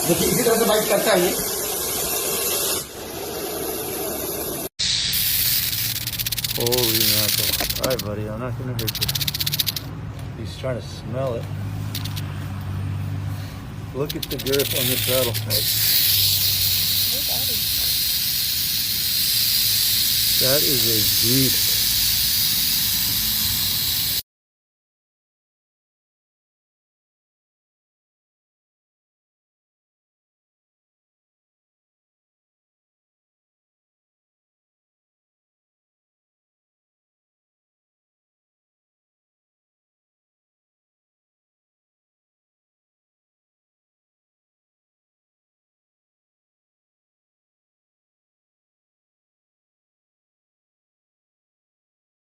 देखिए इसी तरह से बाइक करता है ये। Holy mackerel. Alright buddy, I'm not gonna hurt you. He's trying to smell it. Look at the girth on this rattlesnake. That is a beast.